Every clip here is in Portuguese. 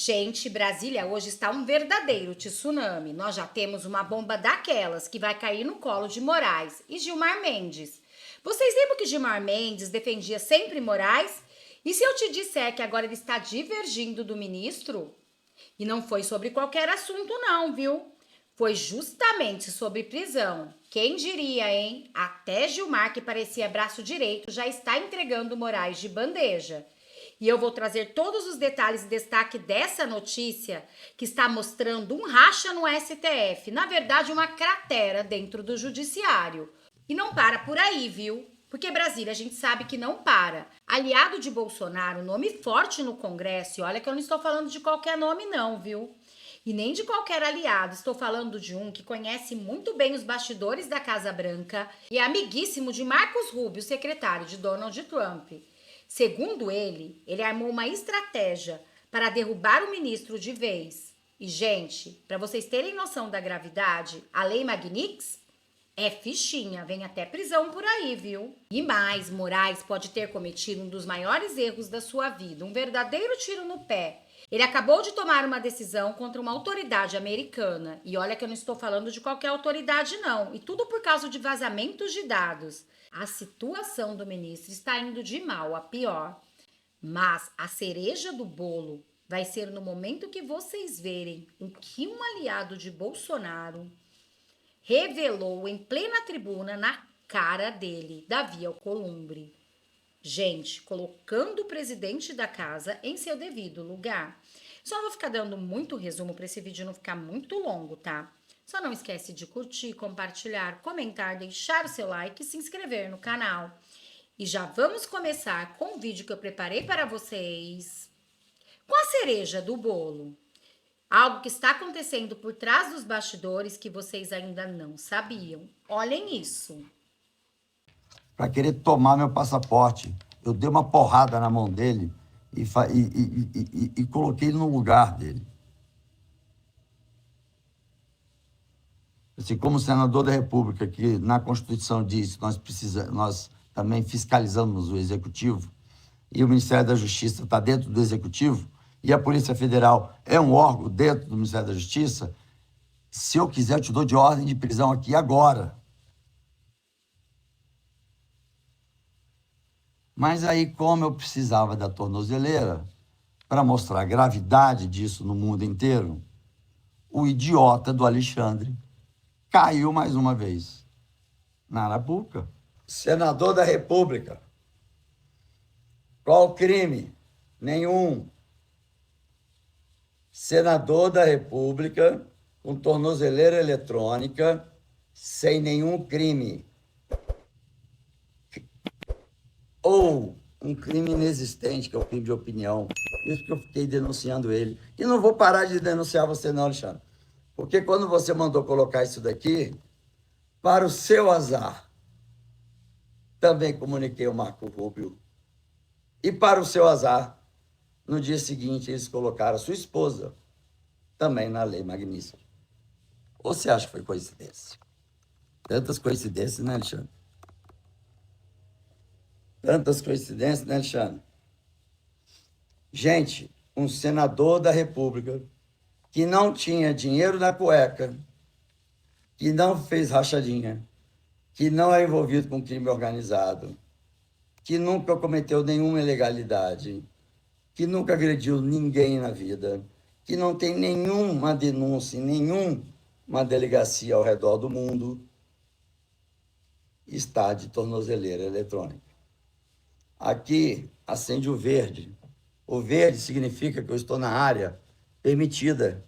Gente, Brasília hoje está um verdadeiro tsunami. Nós já temos uma bomba daquelas que vai cair no colo de Moraes e Gilmar Mendes. Vocês lembram que Gilmar Mendes defendia sempre Moraes? E se eu te disser que agora ele está divergindo do ministro? E não foi sobre qualquer assunto não, viu? Foi justamente sobre prisão. Quem diria, hein? Até Gilmar, que parecia braço direito, já está entregando Moraes de bandeja. E eu vou trazer todos os detalhes e destaque dessa notícia que está mostrando um racha no STF. Na verdade, uma cratera dentro do judiciário. E não para por aí, viu? Porque Brasília a gente sabe que não para. Aliado de Bolsonaro, nome forte no Congresso, e olha que eu não estou falando de qualquer nome não, viu? E nem de qualquer aliado, estou falando de um que conhece muito bem os bastidores da Casa Branca e é amiguíssimo de Marcos Rubio, secretário de Donald Trump. Segundo ele armou uma estratégia para derrubar o ministro de vez. E, gente, para vocês terem noção da gravidade, a Lei Magnitsky é fichinha, vem até prisão por aí, viu? E mais, Moraes pode ter cometido um dos maiores erros da sua vida, um verdadeiro tiro no pé. Ele acabou de tomar uma decisão contra uma autoridade americana. E olha que eu não estou falando de qualquer autoridade, não. E tudo por causa de vazamentos de dados. A situação do ministro está indo de mal a pior. Mas a cereja do bolo vai ser no momento que vocês verem o que um aliado de Bolsonaro revelou em plena tribuna na cara dele, Davi Alcolumbre. Gente, colocando o presidente da casa em seu devido lugar. Só vou ficar dando muito resumo para esse vídeo não ficar muito longo, tá? Só não esquece de curtir, compartilhar, comentar, deixar o seu like e se inscrever no canal. E já vamos começar com o vídeo que eu preparei para vocês. Com a cereja do bolo. Algo que está acontecendo por trás dos bastidores que vocês ainda não sabiam. Olhem isso. Para querer tomar meu passaporte. Eu dei uma porrada na mão dele e coloquei ele no lugar dele. Assim, como senador da República, que na Constituição diz que nós também fiscalizamos o Executivo, e o Ministério da Justiça está dentro do Executivo, e a Polícia Federal é um órgão dentro do Ministério da Justiça, se eu quiser, eu te dou de ordem de prisão aqui agora. Mas aí, como eu precisava da tornozeleira para mostrar a gravidade disso no mundo inteiro, o idiota do Alexandre caiu mais uma vez na arapuca. Senador da República. Qual crime? Nenhum. Senador da República com tornozeleira eletrônica sem nenhum crime. Ou um crime inexistente, que é o crime de opinião. Isso que eu fiquei denunciando ele. E não vou parar de denunciar você não, Alexandre. Porque quando você mandou colocar isso daqui, para o seu azar, também comuniquei ao Marco Rubio. E para o seu azar, no dia seguinte, eles colocaram a sua esposa também na Lei Magnitsky. Ou você acha que foi coincidência? Tantas coincidências, né, Alexandre? Tantas coincidências, né, Alexandre? Gente, um senador da República que não tinha dinheiro na cueca, que não fez rachadinha, que não é envolvido com crime organizado, que nunca cometeu nenhuma ilegalidade, que nunca agrediu ninguém na vida, que não tem nenhuma denúncia em nenhuma delegacia ao redor do mundo, está de tornozeleira eletrônica. Aqui acende o verde. O verde significa que eu estou na área permitida.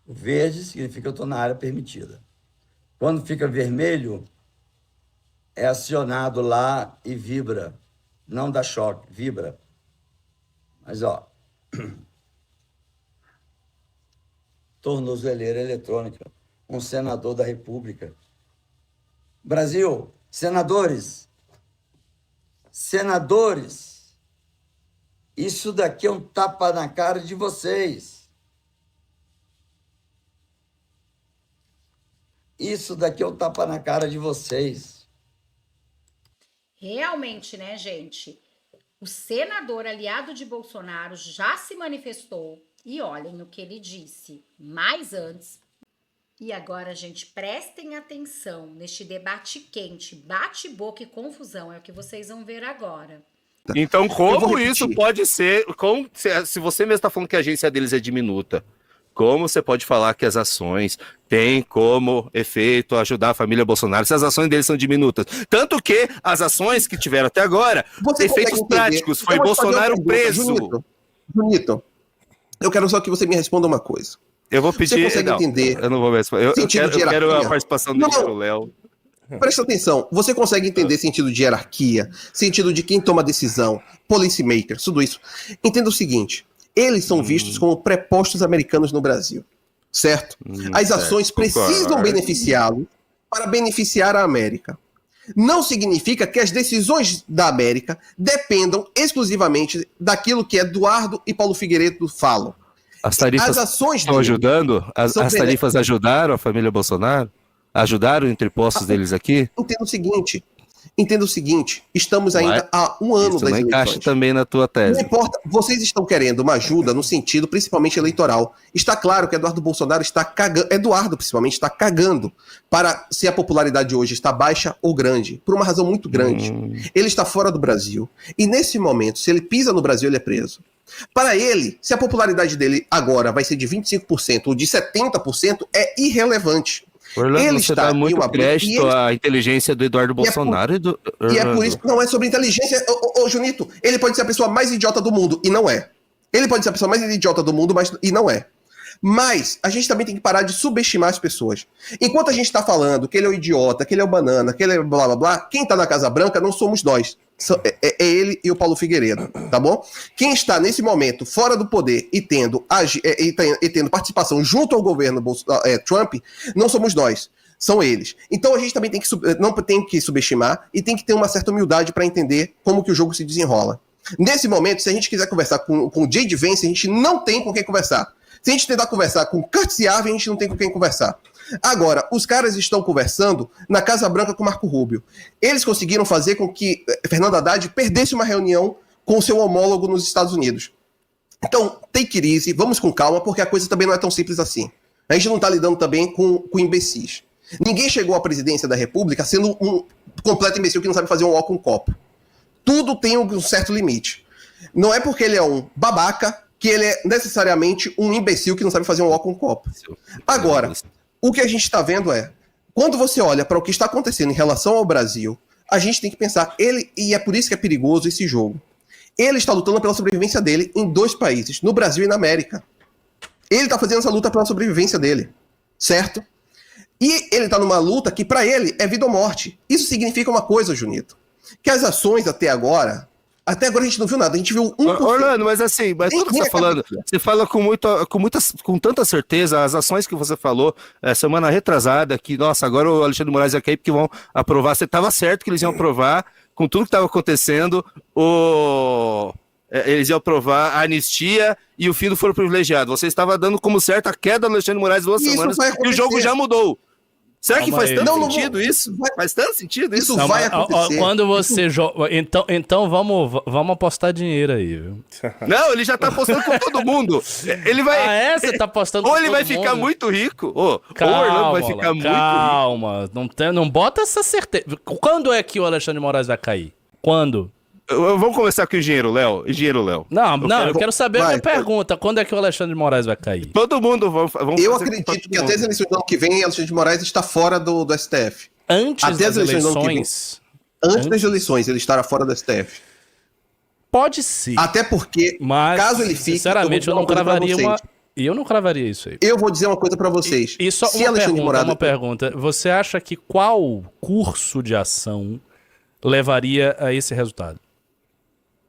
O verde significa que eu estou na área permitida. Quando fica vermelho, é acionado lá e vibra. Não dá choque, vibra. Mas, ó, tornozeleira eletrônica, um senador da República. Brasil, senadores, isso daqui é um tapa na cara de vocês. Isso daqui é um tapa na cara de vocês. Realmente, né, gente? O senador aliado de Bolsonaro já se manifestou e olhem no que ele disse. Mas antes... E agora, gente, prestem atenção neste debate quente, bate-boca e confusão. É o que vocês vão ver agora. Então, como isso pode ser... se você mesmo está falando que a agência deles é diminuta, como você pode falar que as ações têm como efeito ajudar a família Bolsonaro se as ações deles são diminutas? Tanto que as ações que tiveram até agora, efeitos práticos, foi Bolsonaro preso. Junito, eu quero só que você me responda uma coisa. Eu vou pedir... Você consegue entender... Eu não vou responder. Eu quero a participação do Léo. Presta atenção. Você consegue entender sentido de hierarquia, sentido de quem toma decisão, policymakers, tudo isso. Entenda o seguinte. Eles são vistos como prepostos americanos no Brasil. Certo? As ações precisam beneficiá-los para beneficiar a América. Não significa que as decisões da América dependam exclusivamente daquilo que Eduardo e Paulo Figueiredo falam. As tarifas estão ajudando? As tarifas ajudaram a família Bolsonaro? Ajudaram o entrepostos deles aqui? Entenda o seguinte, estamos ainda há um ano das eleições. Isso não encaixa também na tua tese. Não importa, vocês estão querendo uma ajuda no sentido principalmente eleitoral. Está claro que Eduardo Bolsonaro está cagando, Eduardo principalmente está cagando para se a popularidade hoje está baixa ou grande, por uma razão muito grande. Ele está fora do Brasil e nesse momento, se ele pisa no Brasil, ele é preso. Para ele, se a popularidade dele agora vai ser de 25% ou de 70%, é irrelevante. Orlando, ele você dá muito crédito à inteligência do Eduardo Bolsonaro. E é por isso que não é sobre inteligência. Ô, Junito, ele pode ser a pessoa mais idiota do mundo, e não é. Ele pode ser a pessoa mais idiota do mundo, e não é. Mas a gente também tem que parar de subestimar as pessoas. Enquanto a gente está falando que ele é o idiota, que ele é o banana, que ele é blá blá blá, quem está na Casa Branca não somos nós. É ele e o Paulo Figueiredo, tá bom? Quem está nesse momento fora do poder e tendo participação junto ao governo Trump, não somos nós, são eles. Então a gente também não tem que subestimar e tem que ter uma certa humildade para entender como que o jogo se desenrola. Nesse momento, se a gente quiser conversar com o J.D. Vance, a gente não tem com quem conversar. Se a gente tentar conversar com Curtis Yarvin, a gente não tem com quem conversar. Agora, os caras estão conversando na Casa Branca com Marco Rubio. Eles conseguiram fazer com que Fernando Haddad perdesse uma reunião com o seu homólogo nos Estados Unidos. Então, take it easy, vamos com calma, porque a coisa também não é tão simples assim. A gente não está lidando também com imbecis. Ninguém chegou à presidência da República sendo um completo imbecil que não sabe fazer um ó com um copo. Tudo tem um certo limite. Não é porque ele é um babaca que ele é necessariamente um imbecil que não sabe fazer um ó com um copo. Agora, o que a gente está vendo é, quando você olha para o que está acontecendo em relação ao Brasil, a gente tem que pensar, e é por isso que é perigoso esse jogo. Ele está lutando pela sobrevivência dele em 2 países, no Brasil e na América. Ele está fazendo essa luta pela sobrevivência dele, certo? E ele está numa luta que para ele é vida ou morte. Isso significa uma coisa, Junito, que as ações até agora a gente não viu nada, a gente viu 1%. Orlando, mas assim, tudo que você está falando, você fala com tanta certeza, as ações que você falou semana retrasada, que, nossa, agora o Alexandre de Moraes vai cair porque vão aprovar, você estava certo que eles iam aprovar, com tudo que estava acontecendo, eles iam aprovar a anistia e o fim do foro privilegiado. Você estava dando como certo a queda do Alexandre de Moraes 2 semanas e o jogo já mudou. Será que faz tanto sentido isso? Faz tanto sentido isso? Isso vai acontecer. Quando você joga... Então vamos apostar dinheiro aí, viu? Não, ele já tá apostando com todo mundo. Ele vai... Você tá apostando com todo mundo? Ou ele vai ficar muito rico, ou o Orlando vai ficar muito rico. Calma, não bota essa certeza. Quando é que o Alexandre de Moraes vai cair? Quando? Vamos começar com o engenheiro Léo. Eu quero saber a minha pergunta. Quando é que o Alexandre de Moraes vai cair? Todo mundo Eu acredito que até as eleições do ano que vem, Alexandre de Moraes está fora do STF. Antes das eleições? Antes das eleições, ele estará fora do STF. Pode ser. Até porque, caso ele fique... Sinceramente, eu não cravaria eu não cravaria isso aí. Eu vou dizer uma coisa pra vocês. E só uma pergunta. Você acha que qual curso de ação levaria a esse resultado?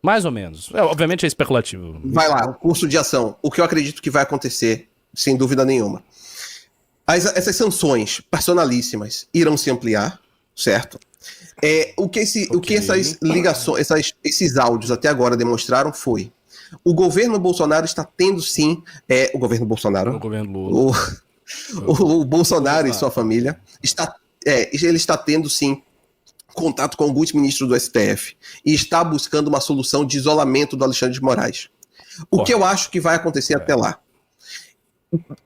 Mais ou menos. Obviamente é especulativo. Vai lá, o curso de ação. O que eu acredito que vai acontecer, sem dúvida nenhuma. Essas sanções personalíssimas irão se ampliar, certo? O que essas ligações, esses áudios até agora demonstraram foi: o governo Bolsonaro está tendo sim... o governo Bolsonaro... O governo Lula. O Bolsonaro e sua família ele está tendo sim contato com alguns ministros do STF e está buscando uma solução de isolamento do Alexandre de Moraes. O que eu acho que vai acontecer até lá?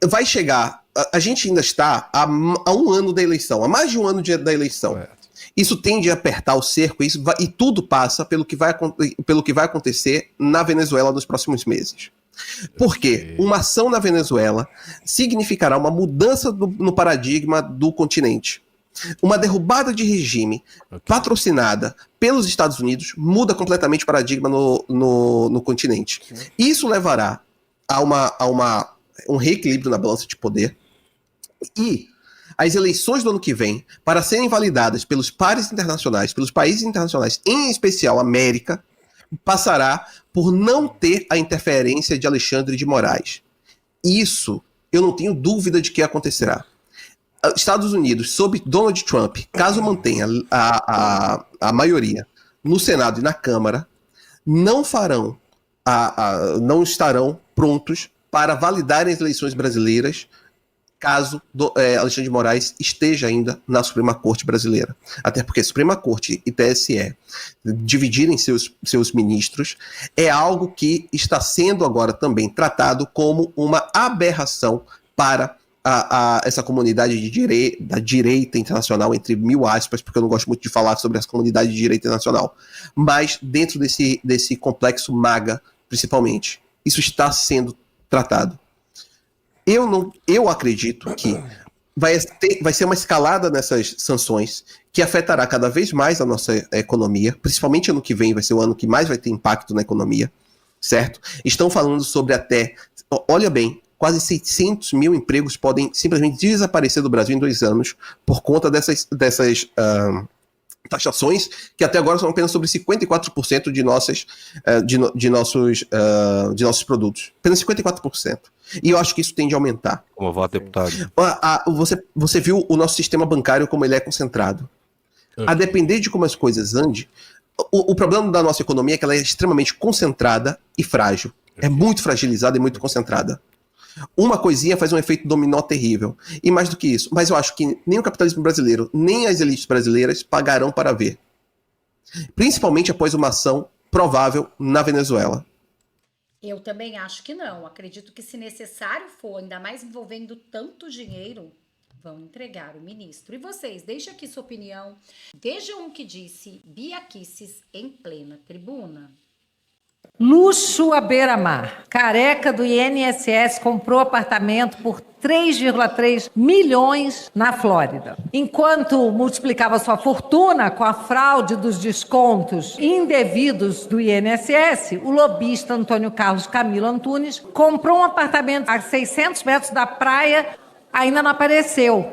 Vai chegar... A gente ainda está há um ano da eleição, há mais de um ano da eleição. Isso tende a apertar o cerco e tudo passa pelo que vai acontecer na Venezuela nos próximos meses. Porque uma ação na Venezuela significará uma mudança no paradigma do continente. Uma derrubada de regime patrocinada pelos Estados Unidos muda completamente o paradigma no continente. Isso levará a um reequilíbrio na balança de poder e as eleições do ano que vem, para serem validadas pelos pares internacionais, pelos países internacionais, em especial a América, passará por não ter a interferência de Alexandre de Moraes. Isso, eu não tenho dúvida de que acontecerá. Estados Unidos, sob Donald Trump, caso mantenha a maioria no Senado e na Câmara, não estarão prontos para validar as eleições brasileiras caso Alexandre de Moraes esteja ainda na Suprema Corte brasileira. Até porque Suprema Corte e TSE dividirem seus ministros é algo que está sendo agora também tratado como uma aberração para essa comunidade da direita internacional, entre mil aspas, porque eu não gosto muito de falar sobre essa comunidade de direita internacional, mas dentro desse complexo MAGA, principalmente. Isso está sendo tratado. Eu acredito que vai ser uma escalada nessas sanções que afetará cada vez mais a nossa economia, principalmente ano que vem vai ser o ano que mais vai ter impacto na economia, certo? Estão falando sobre olha bem, quase 600 mil empregos podem simplesmente desaparecer do Brasil em 2 anos por conta dessas taxações, que até agora são apenas sobre 54% de nossos produtos. Apenas 54%. E eu acho que isso tende a aumentar. Como voto deputado. Você viu o nosso sistema bancário como ele é concentrado. A depender de como as coisas andem, o problema da nossa economia é que ela é extremamente concentrada e frágil. É muito fragilizada e muito concentrada. Uma coisinha faz um efeito dominó terrível. E mais do que isso, mas eu acho que nem o capitalismo brasileiro, nem as elites brasileiras pagarão para ver. Principalmente após uma ação provável na Venezuela. Eu também acho que não. Acredito que se necessário for, ainda mais envolvendo tanto dinheiro, vão entregar o ministro. E vocês, deixem aqui sua opinião. Vejam o que disse Bia Kicis em plena tribuna. Luxo à beira-mar. Careca do INSS comprou apartamento por 3,3 milhões na Flórida. Enquanto multiplicava sua fortuna com a fraude dos descontos indevidos do INSS, o lobista Antônio Carlos Camilo Antunes comprou um apartamento a 600 metros da praia. Ainda não apareceu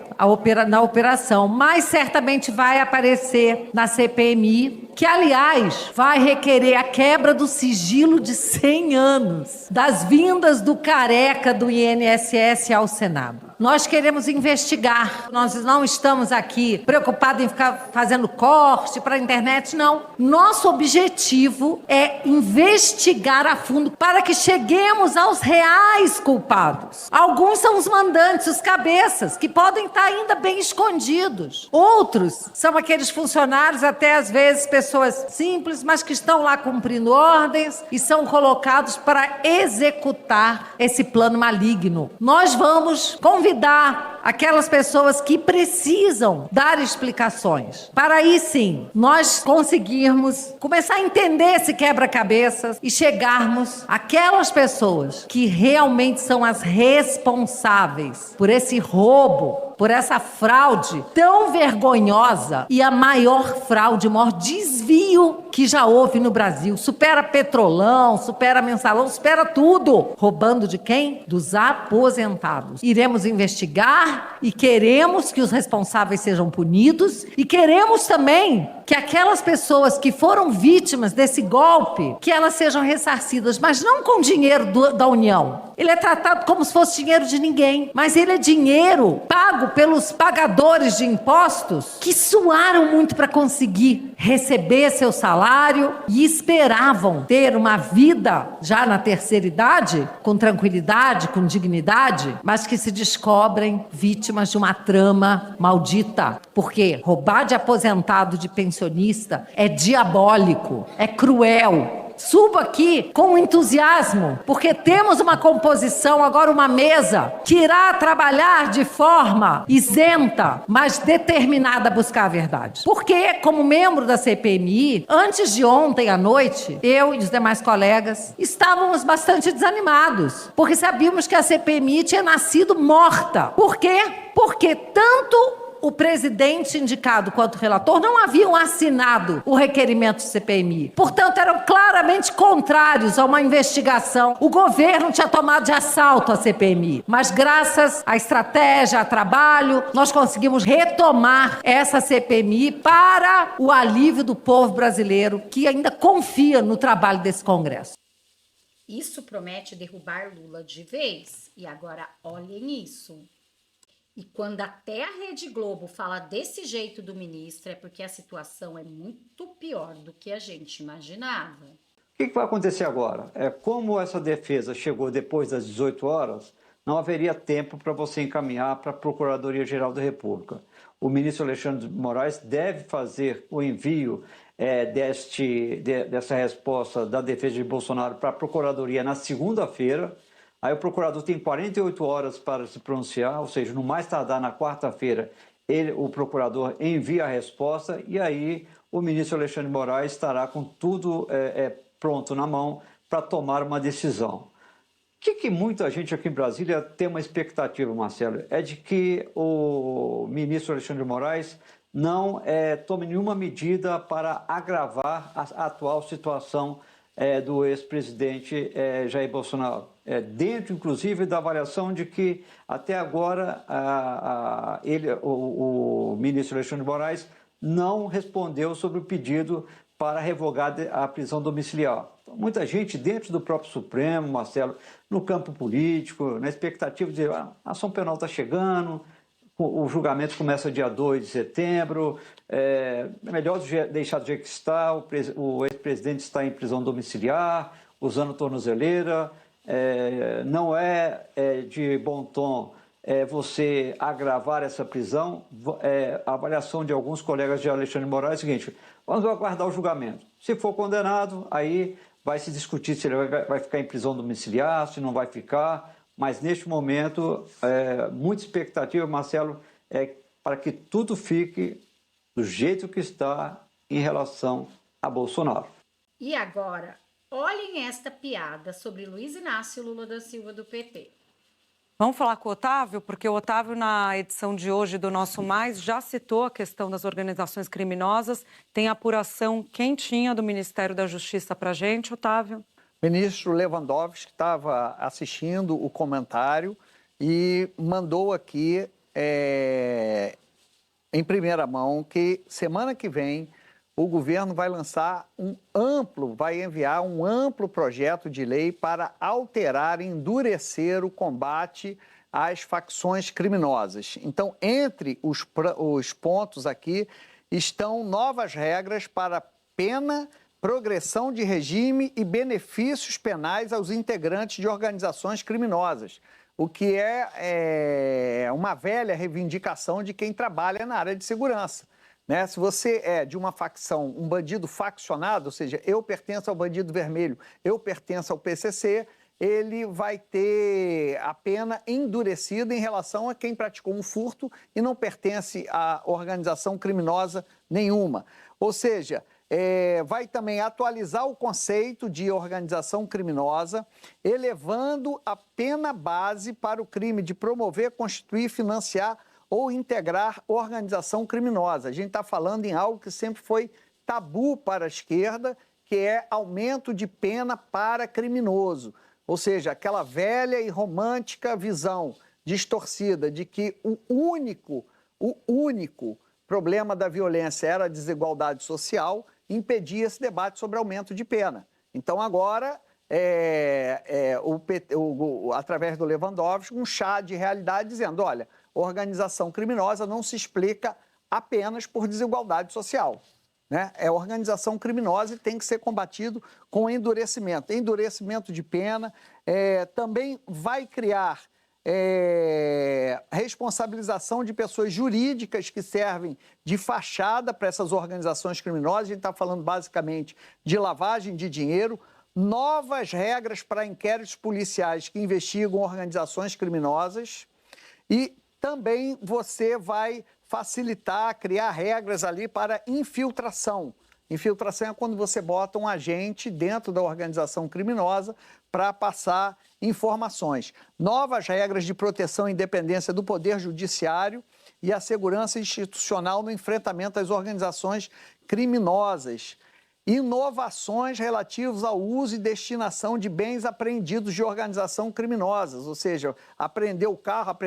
na operação, mas certamente vai aparecer na CPMI, que, aliás, vai requerer a quebra do sigilo de 100 anos das vindas do careca do INSS ao Senado. Nós queremos investigar, nós não estamos aqui preocupados em ficar fazendo corte para a internet, não. Nosso objetivo é investigar a fundo para que cheguemos aos reais culpados. Alguns são os mandantes, os cabeças, que podem estar ainda bem escondidos. Outros são aqueles funcionários, até às vezes pessoas simples, mas que estão lá cumprindo ordens e são colocados para executar esse plano maligno. Nós vamos convidar aquelas pessoas que precisam dar explicações, para aí sim nós conseguirmos começar a entender esse quebra-cabeças e chegarmos àquelas pessoas que realmente são as responsáveis por esse roubo, por essa fraude tão vergonhosa e a maior fraude, o maior desvio que já houve no Brasil. Supera Petrolão, supera Mensalão, supera tudo. Roubando de quem? Dos aposentados. Iremos investigar e queremos que os responsáveis sejam punidos e queremos também que aquelas pessoas que foram vítimas desse golpe, que elas sejam ressarcidas, mas não com dinheiro da União. Ele é tratado como se fosse dinheiro de ninguém, mas ele é dinheiro pago pelos pagadores de impostos que suaram muito para conseguir receber seu salário e esperavam ter uma vida já na terceira idade, com tranquilidade, com dignidade, mas que se descobrem vítimas de uma trama maldita. Porque roubar de aposentado, de pensionista, é diabólico, é cruel. Subo aqui com entusiasmo, porque temos uma composição, agora uma mesa, que irá trabalhar de forma isenta, mas determinada a buscar a verdade. Porque, como membro da CPMI, antes de ontem à noite, eu e os demais colegas estávamos bastante desanimados, porque sabíamos que a CPMI tinha nascido morta. Por quê? Porque tanto o presidente indicado quanto o relator não haviam assinado o requerimento do CPMI. Portanto, eram claramente contrários a uma investigação. O governo tinha tomado de assalto a CPMI. Mas graças à estratégia, a trabalho, nós conseguimos retomar essa CPMI para o alívio do povo brasileiro, que ainda confia no trabalho desse Congresso. Isso promete derrubar Lula de vez. E agora olhem isso. E quando até a Rede Globo fala desse jeito do ministro, é porque a situação é muito pior do que a gente imaginava. O que vai acontecer agora? Como essa defesa chegou depois das 18 horas, não haveria tempo para você encaminhar para a Procuradoria-Geral da República. O ministro Alexandre de Moraes deve fazer o envio dessa resposta da defesa de Bolsonaro para a Procuradoria na segunda-feira. Aí o procurador tem 48 horas para se pronunciar, ou seja, no mais tardar na quarta-feira, o procurador envia a resposta e aí o ministro Alexandre de Moraes estará com tudo pronto na mão para tomar uma decisão. O que muita gente aqui em Brasília tem uma expectativa, Marcelo, é de que o ministro Alexandre de Moraes não tome nenhuma medida para agravar a atual situação do ex-presidente Jair Bolsonaro. Dentro, inclusive, da avaliação de que, até agora, o ministro Alexandre de Moraes não respondeu sobre o pedido para revogar a prisão domiciliar. Então, muita gente dentro do próprio Supremo, Marcelo, no campo político, na expectativa de a ação penal está chegando, o julgamento começa dia 2 de setembro, é melhor deixar do jeito que está, o ex-presidente está em prisão domiciliar, usando tornozeleira, não é de bom tom você agravar essa prisão. A avaliação de alguns colegas de Alexandre de Moraes é o seguinte: vamos aguardar o julgamento. Se for condenado, aí vai se discutir se ele vai ficar em prisão domiciliar, se não vai ficar. Mas, neste momento, muita expectativa, Marcelo, para que tudo fique do jeito que está em relação a Bolsonaro. E agora, olhem esta piada sobre Luiz Inácio Lula da Silva do PT. Vamos falar com o Otávio, porque o Otávio, na edição de hoje do Nosso Mais, já citou a questão das organizações criminosas. Tem apuração quentinha do Ministério da Justiça para a gente, Otávio. O ministro Lewandowski estava assistindo o comentário e mandou aqui, em primeira mão, que semana que vem o governo vai enviar um amplo projeto de lei para alterar e endurecer o combate às facções criminosas. Então, entre os pontos aqui estão novas regras para pena, progressão de regime e benefícios penais aos integrantes de organizações criminosas, o que é uma velha reivindicação de quem trabalha na área de segurança. Né? Se você é de uma facção, um bandido faccionado, ou seja, eu pertenço ao Bandido Vermelho, eu pertenço ao PCC, ele vai ter a pena endurecida em relação a quem praticou um furto e não pertence a organização criminosa nenhuma. Ou seja, vai também atualizar o conceito de organização criminosa, elevando a pena base para o crime de promover, constituir, financiar ou integrar organização criminosa. A gente está falando em algo que sempre foi tabu para a esquerda, que é aumento de pena para criminoso. Ou seja, aquela velha e romântica visão distorcida de que o único problema da violência era a desigualdade social, impedia esse debate sobre aumento de pena. Então, agora, através do Lewandowski, um chá de realidade dizendo, olha, organização criminosa não se explica apenas por desigualdade social. Né? É organização criminosa e tem que ser combatido com endurecimento de pena. Também vai criar responsabilização de pessoas jurídicas que servem de fachada para essas organizações criminosas. A gente está falando basicamente de lavagem de dinheiro, novas regras para inquéritos policiais que investigam organizações criminosas e também você vai facilitar, criar regras ali para infiltração. Infiltração é quando você bota um agente dentro da organização criminosa para passar informações. Novas regras de proteção e independência do Poder Judiciário e a segurança institucional no enfrentamento às organizações criminosas. Inovações relativas ao uso e destinação de bens apreendidos de organização criminosas, ou seja, apreendeu o carro,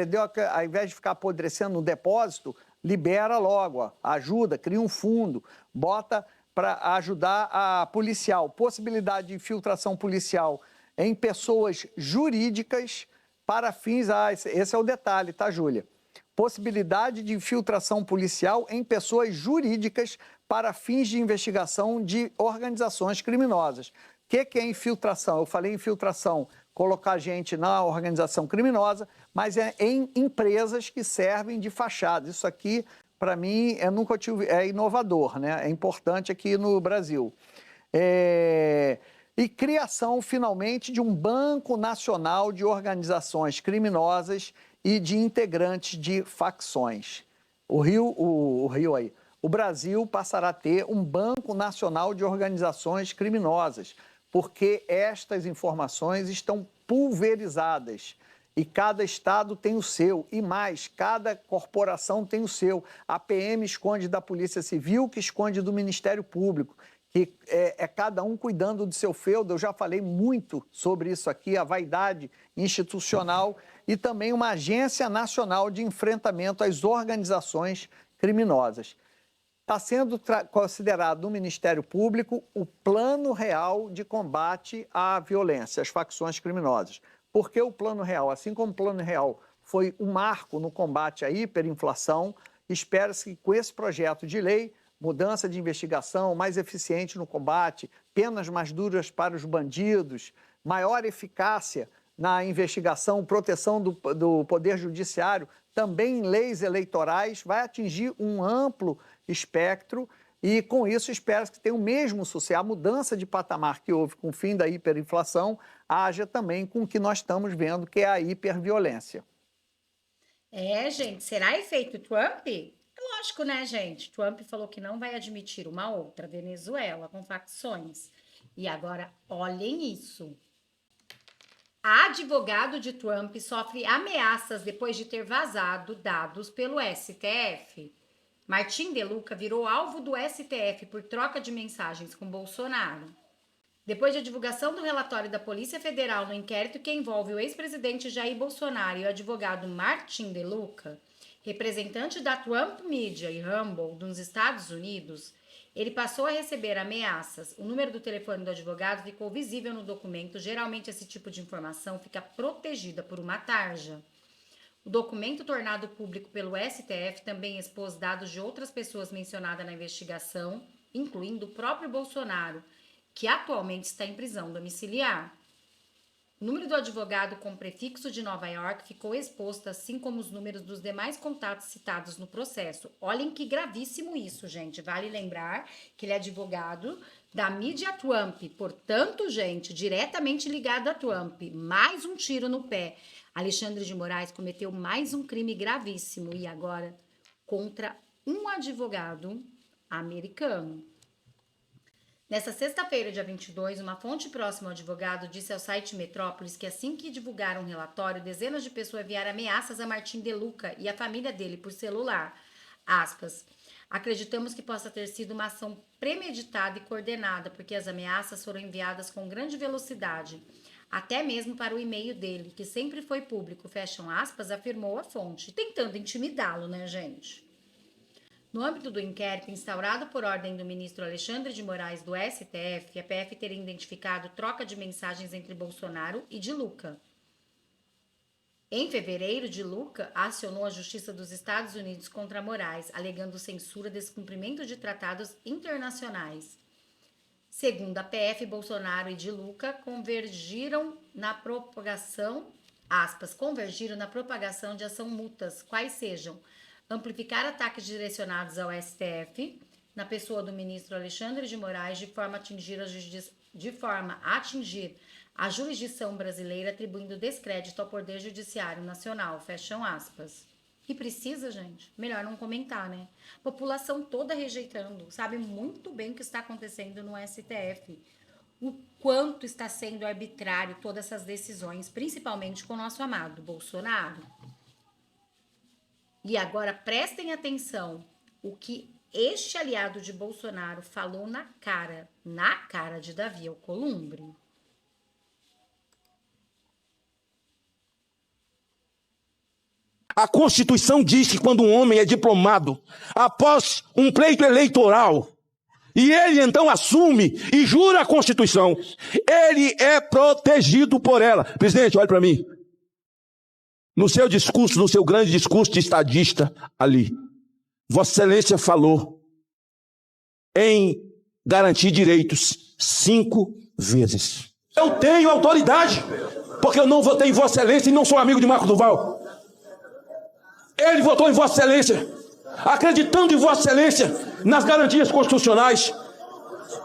ao invés de ficar apodrecendo no depósito, libera logo, ajuda, cria um fundo, bota para ajudar a policial, possibilidade de infiltração policial em pessoas jurídicas para fins, esse é o detalhe, tá, Júlia? Possibilidade de infiltração policial em pessoas jurídicas para fins de investigação de organizações criminosas. O que é infiltração? Eu falei infiltração, colocar gente na organização criminosa, mas é em empresas que servem de fachada. Isso aqui, para mim, é inovador, né? É importante aqui no Brasil. E criação, finalmente, de um Banco Nacional de Organizações Criminosas e de integrantes de facções. O Brasil passará a ter um Banco Nacional de Organizações Criminosas, porque estas informações estão pulverizadas e cada estado tem o seu, e mais, cada corporação tem o seu. A PM esconde da Polícia Civil, que esconde do Ministério Público, que é cada um cuidando do seu feudo. Eu já falei muito sobre isso aqui, a vaidade institucional e também uma Agência Nacional de Enfrentamento às Organizações Criminosas. Está sendo considerado no Ministério Público o Plano Real de Combate à Violência, às facções criminosas. Por que o Plano Real? Assim como o Plano Real foi um marco no combate à hiperinflação, espera-se que com esse projeto de lei, mudança de investigação, mais eficiente no combate, penas mais duras para os bandidos, maior eficácia na investigação, proteção do Poder Judiciário, também em leis eleitorais, vai atingir um amplo espectro e, com isso, espera-se que tenha o mesmo sucesso. A mudança de patamar que houve com o fim da hiperinflação haja também com o que nós estamos vendo, que é a hiperviolência. Gente, será efeito Trump? Lógico, né, gente? Trump falou que não vai admitir uma outra Venezuela com facções. E agora, olhem isso. Advogado de Trump sofre ameaças depois de ter vazado dados pelo STF. Martim De Luca virou alvo do STF por troca de mensagens com Bolsonaro. Depois da divulgação do relatório da Polícia Federal no inquérito que envolve o ex-presidente Jair Bolsonaro e o advogado Martim De Luca, representante da Trump Media e Rumble nos Estados Unidos, ele passou a receber ameaças. O número do telefone do advogado ficou visível no documento. Geralmente, esse tipo de informação fica protegida por uma tarja. O documento tornado público pelo STF também expôs dados de outras pessoas mencionadas na investigação, incluindo o próprio Bolsonaro, que atualmente está em prisão domiciliar. O número do advogado com prefixo de Nova York ficou exposto, assim como os números dos demais contatos citados no processo. Olhem que gravíssimo isso, gente. Vale lembrar que ele é advogado da mídia Trump. Portanto, gente, diretamente ligado a Trump. Mais um tiro no pé. Alexandre de Moraes cometeu mais um crime gravíssimo e agora contra um advogado americano. Nessa sexta-feira, dia 22, uma fonte próxima ao advogado disse ao site Metrópolis que assim que divulgaram um relatório, dezenas de pessoas enviaram ameaças a Martim De Luca e a família dele por celular. Aspas. Acreditamos que possa ter sido uma ação premeditada e coordenada, porque as ameaças foram enviadas com grande velocidade, até mesmo para o e-mail dele, que sempre foi público, fecham aspas, afirmou a fonte, tentando intimidá-lo, né, gente? No âmbito do inquérito instaurado por ordem do ministro Alexandre de Moraes do STF, a PF teria identificado troca de mensagens entre Bolsonaro e de Lucca. Em fevereiro, de Lucca acionou a Justiça dos Estados Unidos contra Moraes, alegando censura, descumprimento de tratados internacionais. Segundo a PF, Bolsonaro e de Lucca convergiram na propagação de ação multas, quais sejam amplificar ataques direcionados ao STF, na pessoa do ministro Alexandre de Moraes, de forma a atingir a jurisdição brasileira, atribuindo descrédito ao Poder Judiciário Nacional, fecham aspas. E precisa, gente? Melhor não comentar, né? População toda rejeitando, sabe muito bem o que está acontecendo no STF. O quanto está sendo arbitrário todas essas decisões, principalmente com o nosso amado Bolsonaro. E agora prestem atenção o que este aliado de Bolsonaro falou na cara de Davi Alcolumbre. A Constituição diz que quando um homem é diplomado, após um pleito eleitoral, e ele então assume e jura a Constituição, ele é protegido por ela. Presidente, olhe para mim. No seu discurso, no seu grande discurso de estadista ali, Vossa Excelência falou em garantir direitos 5 vezes. Eu tenho autoridade, porque eu não votei em Vossa Excelência e não sou amigo de Marco Duval. Ele votou em Vossa Excelência, acreditando em Vossa Excelência nas garantias constitucionais.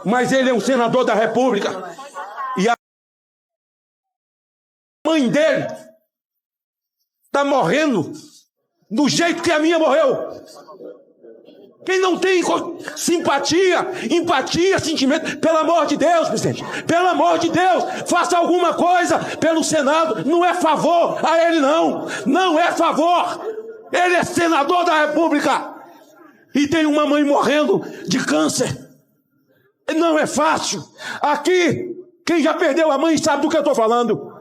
Mas ele é um senador da República. E a mãe dele está morrendo do jeito que a minha morreu. Quem não tem simpatia, empatia, sentimento, pelo amor de Deus, presidente, pelo amor de Deus, faça alguma coisa pelo Senado. Não é favor a ele, não. Não é favor. Ele é senador da República e tem uma mãe morrendo de câncer. Não é fácil. Aqui, quem já perdeu a mãe sabe do que eu estou falando.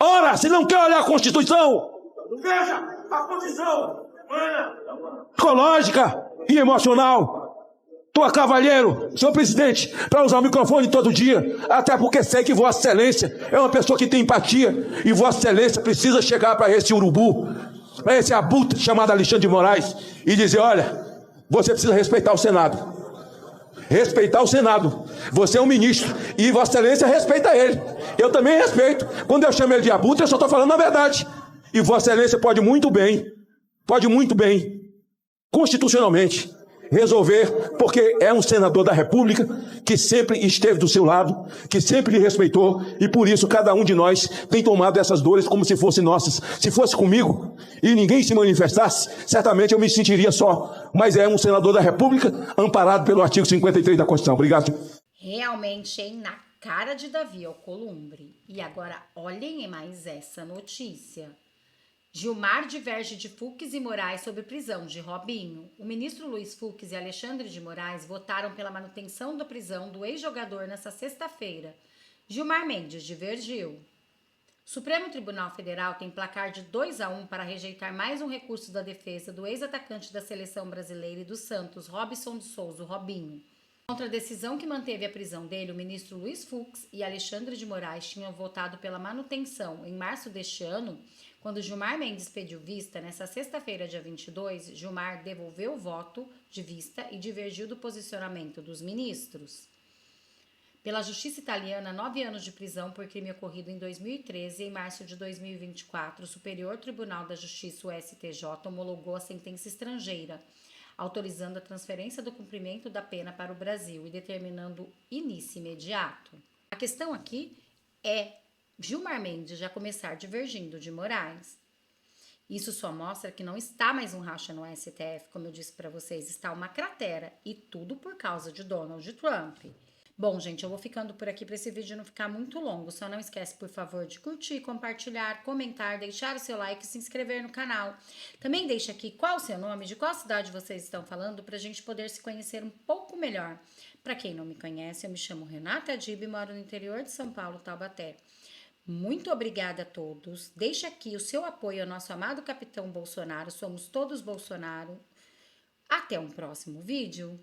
Ora, se não quer olhar a Constituição, veja a Constituição psicológica e emocional. Tô cavalheiro, senhor presidente, para usar o microfone todo dia, até porque sei que Vossa Excelência é uma pessoa que tem empatia e Vossa Excelência precisa chegar para esse urubu, para esse abutre chamado Alexandre de Moraes e dizer: olha, você precisa respeitar o Senado. Respeitar o Senado. Você é um ministro e Vossa Excelência respeita ele. Eu também respeito. Quando eu chamo ele de abutre, eu só estou falando a verdade. E Vossa Excelência pode muito bem, constitucionalmente, resolver, porque é um senador da República que sempre esteve do seu lado, que sempre lhe respeitou, e por isso cada um de nós tem tomado essas dores como se fossem nossas. Se fosse comigo e ninguém se manifestasse, certamente eu me sentiria só. Mas é um senador da República, amparado pelo artigo 53 da Constituição. Obrigado. Realmente, hein? Na cara de Davi Alcolumbre. E agora, olhem mais essa notícia. Gilmar diverge de Fux e Moraes sobre prisão de Robinho. O ministro Luiz Fux e Alexandre de Moraes votaram pela manutenção da prisão do ex-jogador nesta sexta-feira. Gilmar Mendes divergiu. Supremo Tribunal Federal tem placar de 2-1 para rejeitar mais um recurso da defesa do ex-atacante da seleção brasileira e do Santos, Robson de Souza, Robinho. Contra a decisão que manteve a prisão dele, o ministro Luiz Fux e Alexandre de Moraes tinham votado pela manutenção em março deste ano. Quando Gilmar Mendes pediu vista, nesta sexta-feira, dia 22, Gilmar devolveu o voto de vista e divergiu do posicionamento dos ministros. Pela Justiça Italiana, 9 anos de prisão por crime ocorrido em 2013 e em março de 2024, o Superior Tribunal da Justiça, o STJ, homologou a sentença estrangeira, autorizando a transferência do cumprimento da pena para o Brasil e determinando início imediato. A questão aqui é Gilmar Mendes já começar divergindo de Moraes. Isso só mostra que não está mais um racha no STF, como eu disse para vocês, está uma cratera, e tudo por causa de Donald Trump. Bom, gente, eu vou ficando por aqui para esse vídeo não ficar muito longo. Só não esquece, por favor, de curtir, compartilhar, comentar, deixar o seu like e se inscrever no canal. Também deixa aqui qual o seu nome, de qual cidade vocês estão falando, para a gente poder se conhecer um pouco melhor. Para quem não me conhece, eu me chamo Renata Adib e moro no interior de São Paulo, Taubaté. Muito obrigada a todos. Deixa aqui o seu apoio ao nosso amado capitão Bolsonaro. Somos todos Bolsonaro. Até um próximo vídeo.